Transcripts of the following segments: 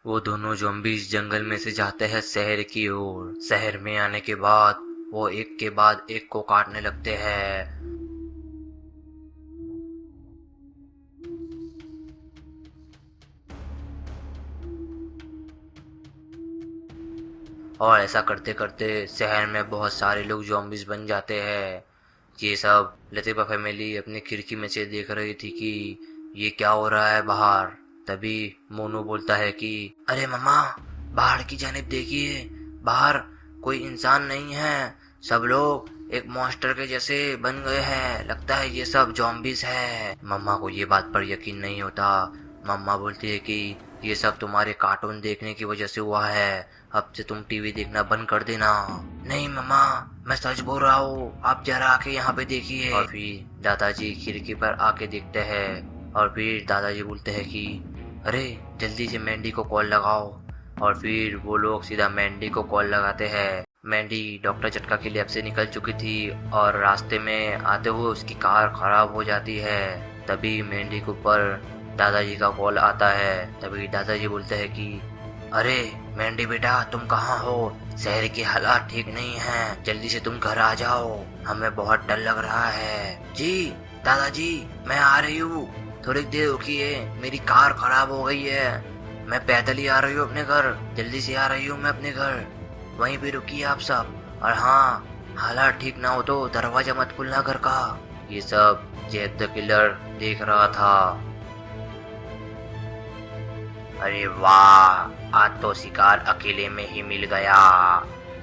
वो दोनों ज़ॉम्बीज़ जंगल में से जाते हैं शहर की ओर। शहर में आने के बाद वो एक के बाद एक को काटने लगते हैं। और ऐसा करते करते शहर में बहुत सारे लोग ज़ॉम्बीज़ बन जाते हैं। ये सब लतीफ़ा फैमिली अपनी खिड़की में से देख रही थी कि ये क्या हो रहा है बाहर। तभी मोनू बोलता है कि अरे मम्मा, बाहर की जानिब देखिए, बाहर कोई इंसान नहीं है, सब लोग एक मॉन्स्टर के जैसे बन गए हैं, लगता है ये सब ज़ॉम्बीज़ है। मम्मा को ये बात पर यकीन नहीं होता। मम्मा बोलती है कि ये सब तुम्हारे कार्टून देखने की वजह से हुआ है, अब से तुम टीवी देखना बंद कर देना। नहीं मम्मा, मैं सच बोल रहा हूँ, आप जरा आके यहाँ पे देखिए। और फिर दादाजी खिड़की पर आके देखते हैं और फिर दादाजी बोलते हैं कि अरे जल्दी से मैंडी को कॉल लगाओ। और फिर वो लोग सीधा मैंडी को कॉल लगाते हैं। मैंडी डॉक्टर झटका की लैब से निकल चुकी थी और रास्ते में आते हुए उसकी कार खराब हो जाती है। तभी मैंडी के ऊपर दादाजी का कॉल आता है। तभी दादाजी बोलते हैं कि अरे मैंडी बेटा, तुम कहाँ हो? शहर के हालात ठीक नहीं हैं, जल्दी से तुम घर आ जाओ, हमें बहुत डर लग रहा है। जी दादाजी, मैं आ रही हूँ, थोड़ी देर रुकिए, मेरी कार खराब हो गई है, मैं पैदल ही आ रही हूँ अपने घर, जल्दी से आ रही हूँ मैं अपने घर, वहीं पे रुकिए आप सब। और हाँ, हालात ठीक ना हो तो दरवाजा मत खोलना घर का। ये सब जैक द किलर देख रहा था। अरे वाह, आज तो शिकार अकेले में ही मिल गया।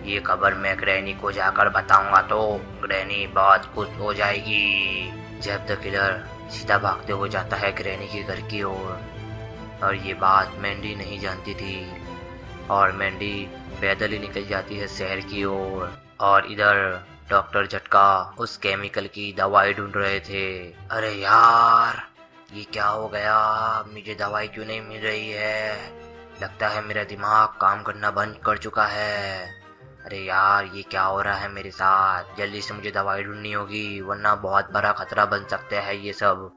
ये खबर मैं ग्रैनी को जाकर बताऊंगा तो ग्रैनी बहुत खुश हो जाएगी। जब द किलर सीधा भागते हुए जाता है ग्रैनी के घर की ओर। और ये बात मैंडी नहीं जानती थी और मैंडी पैदल ही निकल जाती है शहर की ओर। और इधर डॉक्टर झटका उस केमिकल की दवाई ढूंढ रहे थे। अरे यार, ये क्या हो गया? मुझे दवाई क्यों नहीं मिल रही है? लगता है मेरा दिमाग काम करना बंद कर चुका है। अरे यार, ये क्या हो रहा है मेरे साथ? जल्दी से मुझे दवाई ढूंढनी होगी वरना बहुत बड़ा खतरा बन सकता है ये सब।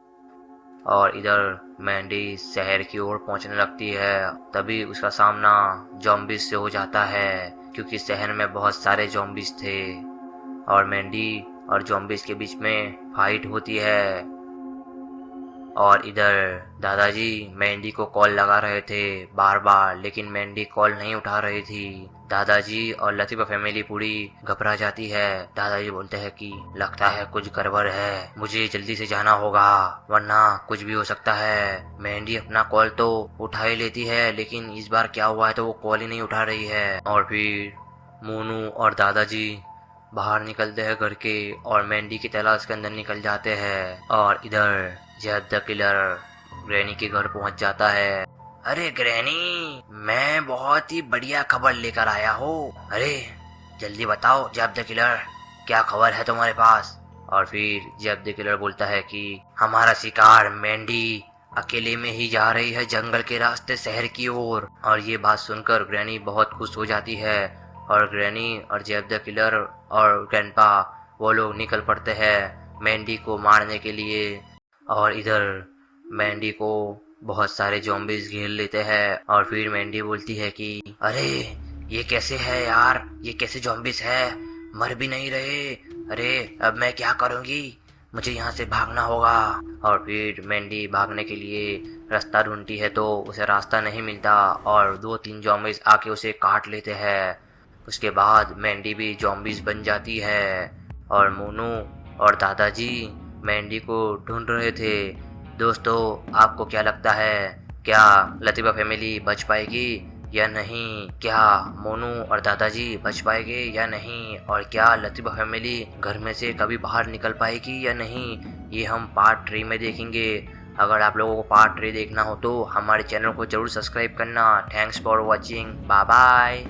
और इधर मैंडी शहर की ओर पहुंचने लगती है। तभी उसका सामना जॉम्बिस से हो जाता है क्योंकि शहर में बहुत सारे जॉम्बिस थे और मैंडी और जॉम्बिस के बीच में फाइट होती है। और इधर दादाजी मैंडी को कॉल लगा रहे थे बार बार, लेकिन मैंडी कॉल नहीं उठा रही थी। दादाजी और लतीफ़ा फैमिली पूरी घबरा जाती है। दादाजी बोलते हैं कि लगता है कुछ गड़बड़ है, मुझे जल्दी से जाना होगा वरना कुछ भी हो सकता है। मैंडी अपना कॉल तो उठा ही लेती है लेकिन इस बार क्या हुआ है तो वो कॉल ही नहीं उठा रही है। और फिर मोनू और दादाजी बाहर निकलते हैं घर के और मैंडी की तलाश के अंदर निकल जाते हैं। और इधर जब द किलर ग्रैनी के घर पहुंच जाता है। अरे ग्रैनी, मैं बहुत ही बढ़िया खबर लेकर आया हूँ। अरे जल्दी बताओ जब द किलर, क्या खबर है तुम्हारे पास? और फिर जब द किलर बोलता है कि हमारा शिकार मैंडी अकेले में ही जा रही है जंगल के रास्ते शहर की ओर। और ये बात सुनकर ग्रैनी बहुत खुश हो जाती है और ग्रैनी और जेब द किलर और ग्रैंडपा वो लोग निकल पड़ते हैं मैंडी को मारने के लिए। और इधर मैंडी को बहुत सारे ज़ॉम्बीज़ घेर लेते हैं और फिर मैंडी बोलती है कि अरे ये कैसे है यार, ये कैसे ज़ॉम्बीज़ है, मर भी नहीं रहे। अरे अब मैं क्या करूँगी, मुझे यहाँ से भागना होगा। और फिर मैंडी भागने के लिए रास्ता ढूंढती है तो उसे रास्ता नहीं मिलता और दो तीन ज़ॉम्बीज़ आके उसे काट लेते हैं। उसके बाद मैंडी भी ज़ॉम्बीज़ बन जाती है और मोनू और दादाजी मैंडी को ढूंढ रहे थे। दोस्तों, आपको क्या लगता है, क्या लतीफ़ा फैमिली बच पाएगी या नहीं? क्या मोनू और दादाजी बच पाएंगे या नहीं? और क्या लतीफ़ा फैमिली घर में से कभी बाहर निकल पाएगी या नहीं? ये हम पार्ट 3 में देखेंगे। अगर आप लोगों को पार्ट 3 देखना हो तो हमारे चैनल को ज़रूर सब्सक्राइब करना। Thanks for watching, bye bye.